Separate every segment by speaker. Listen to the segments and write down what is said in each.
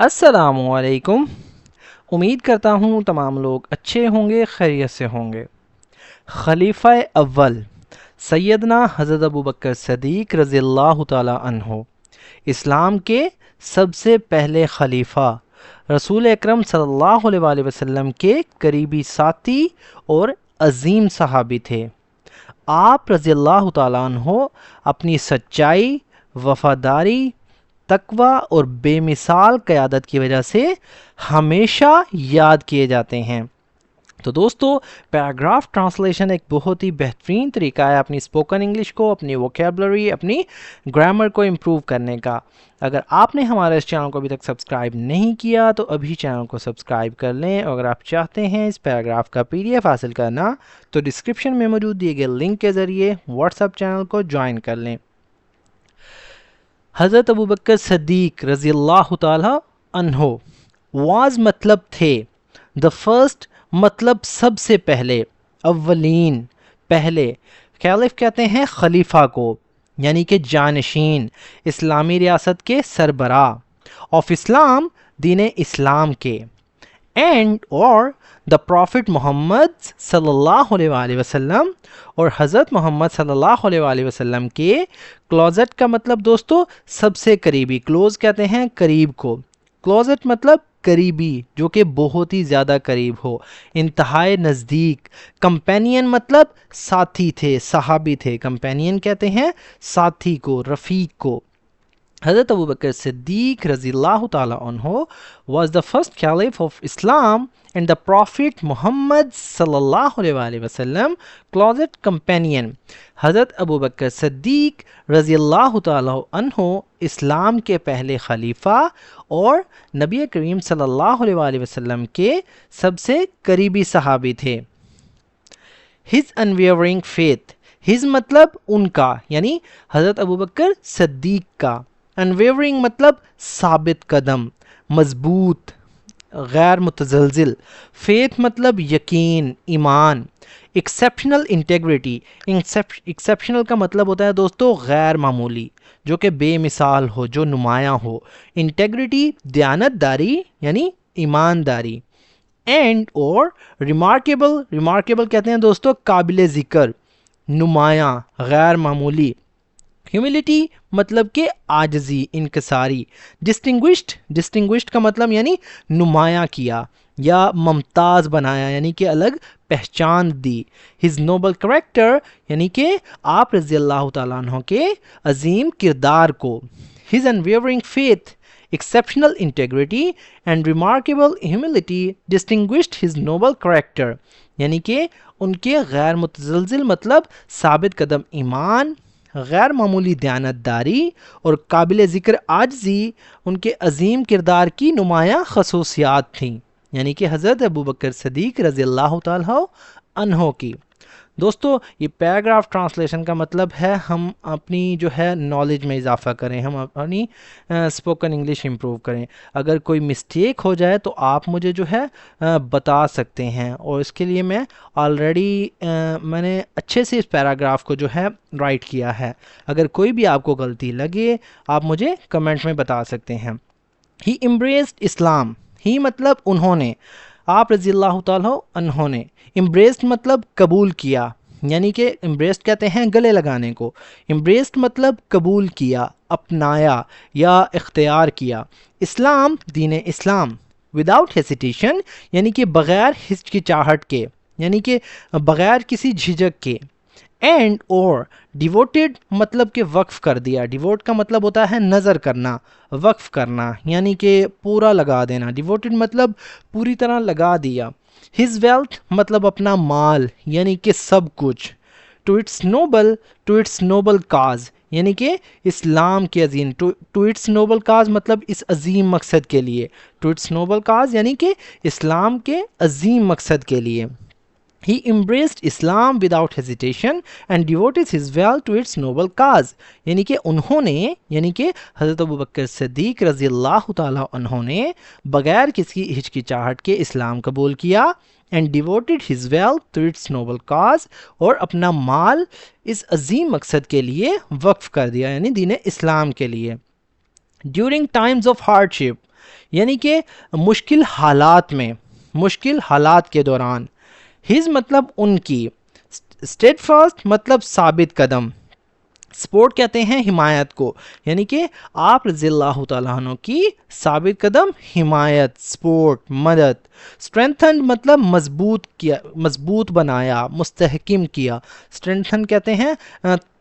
Speaker 1: السلام علیکم۔ امید کرتا ہوں تمام لوگ اچھے ہوں گے، خیریت سے ہوں گے۔ خلیفہ اول سیدنا حضرت ابوبکر صدیق رضی اللہ تعالی عنہ، اسلام کے سب سے پہلے خلیفہ، رسول اکرم صلی اللہ علیہ وآلہ وسلم کے قریبی ساتھی اور عظیم صحابی تھے۔ آپ رضی اللہ تعالیٰ عنہ اپنی سچائی، وفاداری، تقوی اور بے مثال قیادت کی وجہ سے ہمیشہ یاد کیے جاتے ہیں۔ تو دوستو، پیراگراف ٹرانسلیشن ایک بہت ہی بہترین طریقہ ہے اپنی اسپوکن انگلش کو، اپنی ووکیبلری، اپنی گرامر کو امپروو کرنے کا۔ اگر آپ نے ہمارے اس چینل کو ابھی تک سبسکرائب نہیں کیا تو ابھی چینل کو سبسکرائب کر لیں، اور اگر آپ چاہتے ہیں اس پیراگراف کا PDF حاصل کرنا تو ڈسکرپشن میں موجود دیے گئے لنک کے ذریعے واٹس ایپ چینل کو جوائن کر لیں۔ حضرت ابوبکر صدیق رضی اللہ تعالی عنہ، واز مطلب تھے، دا فرسٹ مطلب سب سے پہلے، اولین پہلے، خلیف کہتے ہیں خلیفہ کو، یعنی کہ جانشین، اسلامی ریاست کے سربراہ، آف اسلام، دین اسلام کے، اینڈ اور دا پروفٹ محمد صلی اللہ علیہ وآلہ وسلم، اور حضرت محمد صلی اللہ علیہ وآلہ وسلم کے، کلوزٹ کا مطلب دوستو سب سے قریبی، کلوز کہتے ہیں قریب کو، کلوزٹ مطلب قریبی، جو کہ بہت ہی زیادہ قریب ہو، انتہائی نزدیک، کمپینین مطلب ساتھی تھے، صحابی تھے، کمپینین کہتے ہیں ساتھی کو، رفیق کو۔ حضرت ابوبکر صدیق رضی اللہ تعالی عنہ was the first caliph of Islam and the Prophet Muhammad صلی اللہ علیہ وآلہ وسلم closet companion۔ حضرت ابوبکر صدیق رضی اللہ تعالی عنہ اسلام کے پہلے خلیفہ اور نبی کریم صلی اللہ علیہ وآلہ وسلم کے سب سے قریبی صحابی تھے۔ His unwavering faith، his مطلب ان کا، یعنی حضرت ابوبکر صدیق کا، unwavering مطلب ثابت قدم، مضبوط، غیر متزلزل، faith مطلب یقین، ایمان، exceptional integrity، exceptional کا مطلب ہوتا ہے دوستو غیر معمولی، جو کہ بے مثال ہو، جو نمایاں ہو، integrity دیانت داری یعنی ایمانداری، اینڈ اور ریمارکیبل کہتے ہیں دوستو قابل ذکر، نمایاں، غیر معمولی، ہیوملٹی مطلب کہ عاجزی، انکساری، ڈسٹنگوشڈ کا مطلب یعنی نمایاں کیا یا ممتاز بنایا، یعنی کہ الگ پہچان دی، ہز نوبل کریکٹر یعنی کہ آپ رضی اللہ تعالیٰ عنہ کے عظیم کردار کو، his unwavering faith, exceptional integrity and remarkable humility distinguished his noble character، یعنی کہ ان کے غیر متزلزل مطلب ثابت قدم ایمان، غیر معمولی دیانتداری اور قابل ذکر عاجزی ان کے عظیم کردار کی نمایاں خصوصیات تھیں، یعنی کہ حضرت ابوبکر صدیق رضی اللہ تعالیٰ عنہ کی۔ دوستو، یہ پیراگراف ٹرانسلیشن کا مطلب ہے ہم اپنی جو ہے نالج میں اضافہ کریں، ہم اپنی اسپوکن انگلش امپروو کریں۔ اگر کوئی مسٹیک ہو جائے تو آپ مجھے جو ہے بتا سکتے ہیں، اور اس کے لیے میں آلریڈی میں نے اچھے سے اس پیراگراف کو جو ہے رائٹ کیا ہے۔ اگر کوئی بھی آپ کو غلطی لگے آپ مجھے کمنٹ میں بتا سکتے ہیں۔ ہی embraced اسلام، ہی مطلب انہوں نے، آپ رضی اللہ تعالیٰ عنہ نے، embraced مطلب قبول کیا، یعنی کہ embraced کہتے ہیں گلے لگانے کو، embraced مطلب قبول کیا، اپنایا یا اختیار کیا، اسلام، دین اسلام، without hesitation یعنی کہ بغیر ہچکچاہٹ کے، یعنی کہ بغیر کسی جھجک کے، اینڈ اور ڈیووٹیڈ مطلب کہ وقف کر دیا، ڈیووٹ کا مطلب ہوتا ہے نظر کرنا، وقف کرنا یعنی کہ پورا لگا دینا، ڈیووٹیڈ مطلب پوری طرح لگا دیا، ہز ویلتھ مطلب اپنا مال یعنی کہ سب کچھ، ٹو اٹس نوبل کاز یعنی کہ اسلام کے عظیم، ٹو اٹس نوبل کاز مطلب اس عظیم مقصد کے لیے، ٹو اٹس نوبل کاز یعنی کہ اسلام کے عظیم مقصد کے لیے۔ He embraced Islam without hesitation and devoted his wealth to its noble cause، یعنی کہ انہوں نے، یعنی کہ حضرت ابوبکر صدیق رضی اللہ تعالیٰ عنہ نے بغیر کسی ہچکچاہٹ کے اسلام قبول کیا، and devoted his wealth to its noble cause، اور اپنا مال اس عظیم مقصد کے لیے وقف کر دیا، یعنی دین اسلام کے لیے۔ ڈیورنگ ٹائمز آف ہارڈشپ یعنی کہ مشکل حالات کے دوران. ہز مطلب ان کی، اسٹیڈ فاسٹ مطلب ثابت قدم، سپورٹ کہتے ہیں حمایت کو، یعنی کہ آپ رضی اللہ تعالیٰ عنہ کی ثابت قدم حمایت، سپورٹ، مدد. اسٹرینتھن مطلب مضبوط بنایا، مستحکم کیا. اسٹرینتھن کہتے ہیں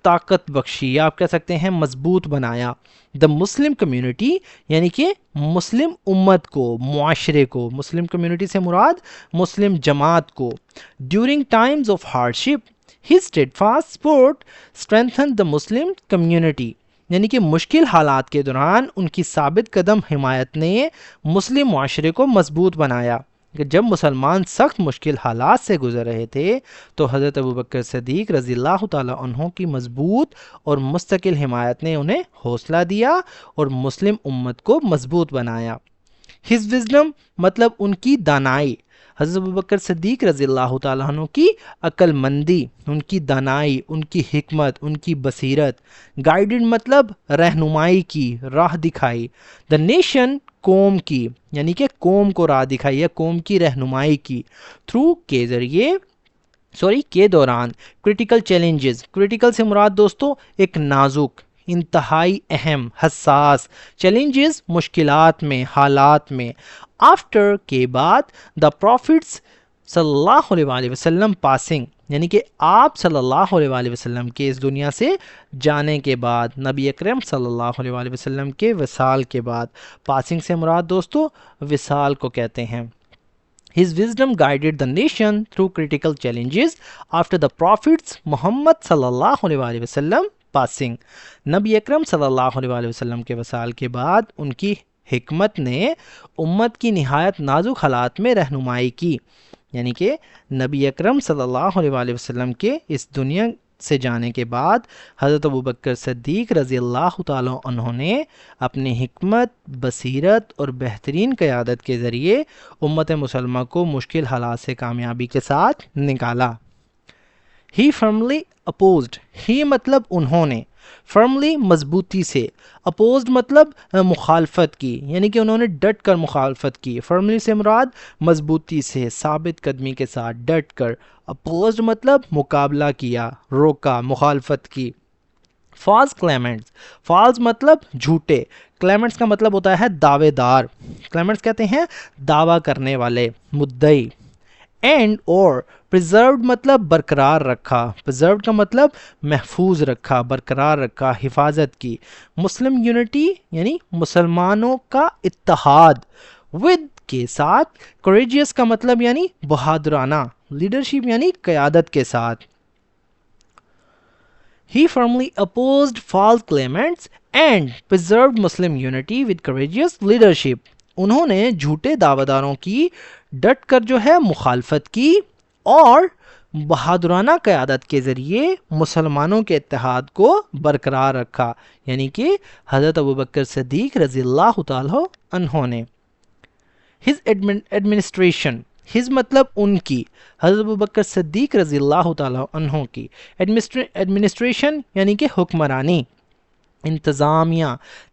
Speaker 1: طاقت بخشی، یا آپ کہہ سکتے ہیں مضبوط بنایا. دا مسلم کمیونٹی یعنی کہ مسلم امت کو، معاشرے کو. مسلم کمیونٹی سے مراد مسلم جماعت کو. During Times of hardship his steadfast support strengthened the Muslim community یعنی کہ مشکل حالات کے دوران ان کی ثابت قدم حمایت نے مسلم معاشرے کو مضبوط بنایا. کہ جب مسلمان سخت مشکل حالات سے گزر رہے تھے تو حضرت ابوبکر صدیق رضی اللہ تعالیٰ عنہ کی مضبوط اور مستقل حمایت نے انہیں حوصلہ دیا اور مسلم امت کو مضبوط بنایا. his wisdom مطلب ان کی دانائی. حضرت ابوبکر صدیق رضی اللہ تعالیٰ عنہ کی عقل مندی، ان کی دانائی، ان کی حکمت، ان کی بصیرت. گائیڈڈ مطلب رہنمائی کی، راہ دکھائی. دا نیشن قوم کی یعنی کہ قوم کو راہ دکھائی یا قوم کی رہنمائی کی. تھرو کے دوران. کرٹیکل چیلنجز، کرٹیکل سے مراد دوستو ایک نازک، انتہائی اہم، حساس. چیلنجز مشکلات میں، حالات میں. آفٹر کے بعد. دا پروفٹس صلی اللہ علیہ وآلہ وسلم پاسنگ یعنی کہ آپ صلی اللہ علیہ وآلہ وسلم کے اس دنیا سے جانے کے بعد، نبی اکرم صلی اللہ علیہ وآلہ وسلم کے وصال کے بعد. پاسنگ سے مراد دوستو وصال کو کہتے ہیں. His wisdom guided the nation through critical challenges after the Prophet's محمد صلی اللہ علیہ وآلہ وسلم passing. نبی اکرم صلی اللہ علیہ وآلہ وسلم کے وصال کے بعد ان کی حکمت نے امت کی نہایت نازک حالات میں رہنمائی کی. یعنی کہ نبی اکرم صلی اللہ علیہ وآلہ وسلم کے اس دنیا سے جانے کے بعد حضرت ابوبکر صدیق رضی اللہ تعالیٰ عنہ نے اپنی حکمت، بصیرت اور بہترین قیادت کے ذریعے امت مسلمہ کو مشکل حالات سے کامیابی کے ساتھ نکالا. ہی فرملی اپوزڈ. ہی مطلب انہوں نے، فرملی مضبوطی سے، اپوزڈ مطلب مخالفت کی، یعنی کہ انہوں نے ڈٹ کر مخالفت کی. فرملی سے مراد مضبوطی سے، ثابت قدمی کے ساتھ، ڈٹ کر. اپوزڈ مطلب مقابلہ کیا، روکا، مخالفت کی. False claimants. فالس مطلب جھوٹے. کلیمنٹس کا مطلب ہوتا ہے دعوے دار. کلیمنٹس کہتے ہیں دعویٰ کرنے والے، مدعی. اینڈ اور پریزروڈ مطلب برقرار رکھا. پریزروڈ کا مطلب محفوظ رکھا، برقرار رکھا، حفاظت کی. مسلم یونٹی یعنی مسلمانوں کا اتحاد، ود کے ساتھ. کوریجیس کا مطلب یعنی بہادرانہ. لیڈرشپ یعنی قیادت کے ساتھ. He firmly opposed false claimants and preserved Muslim unity with courageous leadership. انہوں نے جھوٹے دعویداروں کی ڈٹ کر جو ہے مخالفت کی اور بہادرانہ قیادت کے ذریعے مسلمانوں کے اتحاد کو برقرار رکھا. یعنی کہ حضرت ابوبکر صدیق رضی اللہ تعالیٰ عنہ نے. His administration. ہز مطلب ان کی، حضرت ابوبکر صدیق رضی اللہ تعالیٰ عنہ کی. ایڈمنسٹریشن یعنی کہ حکمرانی، انتظامیہ،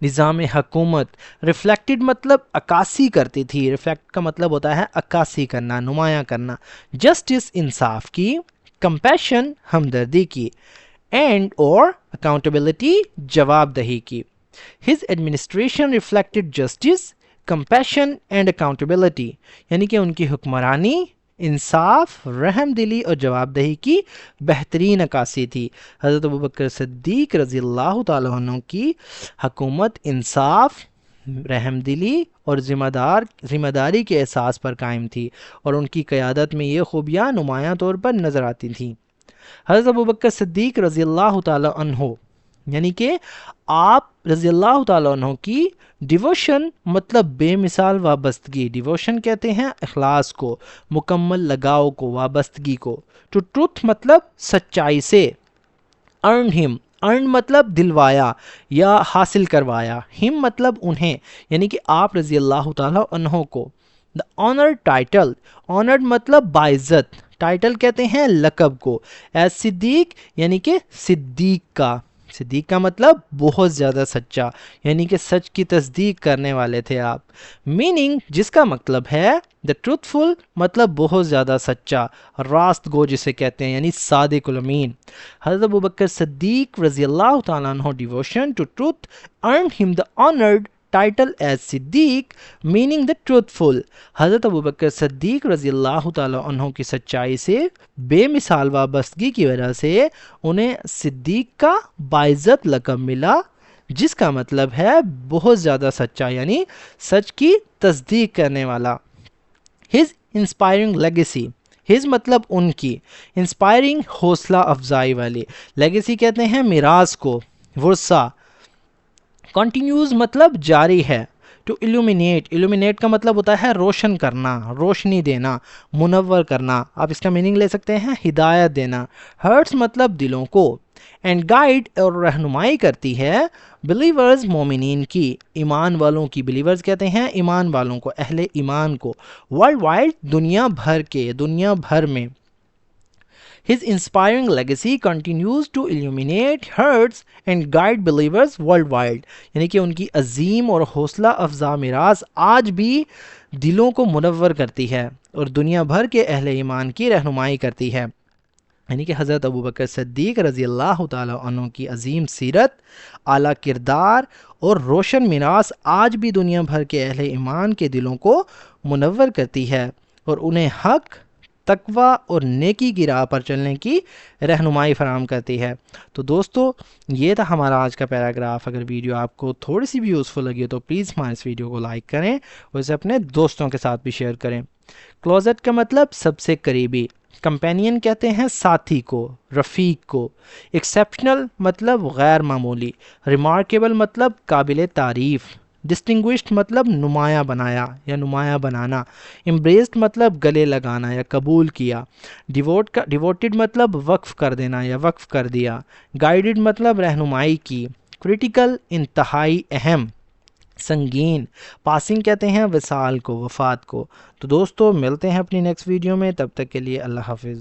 Speaker 1: نظام حکومت. ریفلیکٹڈ مطلب عکاسی کرتی تھی. ریفلیکٹ کا مطلب ہوتا ہے عکاسی کرنا، نمایاں کرنا. جسٹس انصاف کی. کمپیشن ہمدردی کی. اینڈ اور اکاؤنٹیبلٹی جواب دہی کی. His administration reflected justice, compassion and accountability یعنی کہ ان کی حکمرانی انصاف، رحم دلی اور جواب دہی کی بہترین عکاسی تھی. حضرت ابوبکر صدیق رضی اللہ تعالیٰ عنہ کی حکومت انصاف، رحم دلی اور ذمہ داری کے احساس پر قائم تھی اور ان کی قیادت میں یہ خوبیاں نمایاں طور پر نظر آتی تھیں. حضرت ابوبکر صدیق رضی اللہ تعالیٰ عنہ یعنی کہ آپ رضی اللہ تعالیٰ عنہ کی ڈیووشن مطلب بے مثال وابستگی. ڈیووشن کہتے ہیں اخلاص کو، مکمل لگاؤ کو، وابستگی کو. ٹو ٹروتھ مطلب سچائی سے. ارن ہم. ارن مطلب دلوایا یا حاصل کروایا. ہم مطلب انہیں یعنی کہ آپ رضی اللہ تعالیٰ عنہ کو. دا آنر ٹائٹل. آنرڈ مطلب باعزت. ٹائٹل کہتے ہیں لقب کو. ایز صدیق یعنی کہ صدیق کا. صدیق کا مطلب بہت زیادہ سچا، یعنی کہ سچ کی تصدیق کرنے والے تھے آپ. میننگ جس کا مطلب ہے دا ٹروتھفل، مطلب بہت زیادہ سچا، راست گو جسے کہتے ہیں، یعنی صادق الامین. حضرت ابوبکر صدیق رضی اللہ تعالیٰ عنہ devotion to truth earned him the honored title as Siddiq meaning the truthful. حضرت ابوبکر صدیق رضی اللہ تعالیٰ عنہ کی سچائی سے بے مثال وابستگی کی وجہ سے انہیں صدیق کا باعزت لقب ملا، جس کا مطلب ہے بہت زیادہ سچا، یعنی سچ کی تصدیق کرنے والا. his inspiring legacy، his مطلب ان کی، انسپائرنگ حوصلہ افزائی والی، لیگیسی کہتے ہیں میراث کو، ورثہ. کنٹینیوز مطلب جاری ہے. ٹو illuminate، illuminate کا مطلب ہوتا ہے روشن کرنا، روشنی دینا، منور کرنا. آپ اس کا میننگ لے سکتے ہیں ہدایت دینا. ہرٹس مطلب دلوں کو. اینڈ گائیڈ اور رہنمائی کرتی ہے بلیورز مومنین کی، ایمان والوں کی. بلیورز کہتے ہیں ایمان والوں کو، اہل ایمان کو. ورلڈ وائڈ دنیا بھر کے، دنیا بھر میں. His inspiring legacy continues to illuminate hearts and guide believers worldwide. یعنی کہ ان کی عظیم اور حوصلہ افزا میراث آج بھی دلوں کو منور کرتی ہے اور دنیا بھر کے اہل ایمان کی رہنمائی کرتی ہے. یعنی کہ حضرت ابوبکر صدیق رضی اللہ تعالیٰ عنہ کی عظیم سیرت، اعلیٰ کردار اور روشن میراث آج بھی دنیا بھر کے اہل ایمان کے دلوں کو منور کرتی ہے اور انہیں حق، تقوی اور نیکی کی راہ پر چلنے کی رہنمائی فراہم کرتی ہے. تو دوستو یہ تھا ہمارا آج کا پیراگراف. اگر ویڈیو آپ کو تھوڑی سی بھی یوزفل لگی تو پلیز ہمارے اس ویڈیو کو لائک کریں اور اسے اپنے دوستوں کے ساتھ بھی شیئر کریں. کلوزٹ کا مطلب سب سے قریبی. کمپینین کہتے ہیں ساتھی کو، رفیق کو. ایکسیپشنل مطلب غیر معمولی. ریمارکیبل مطلب قابل تعریف. ڈسٹنگوشڈ مطلب نمایاں بنایا یا نمایاں بنانا. امبریسڈ مطلب گلے لگانا یا قبول کیا. ڈیووٹڈ مطلب وقف کر دینا یا وقف کر دیا. گائیڈڈ مطلب رہنمائی کی. کریٹیکل انتہائی اہم، سنگین. پاسنگ کہتے ہیں وصال کو، وفات کو. تو دوستو ملتے ہیں اپنی نیکسٹ ویڈیو میں، تب تک کے لیے اللہ حافظ.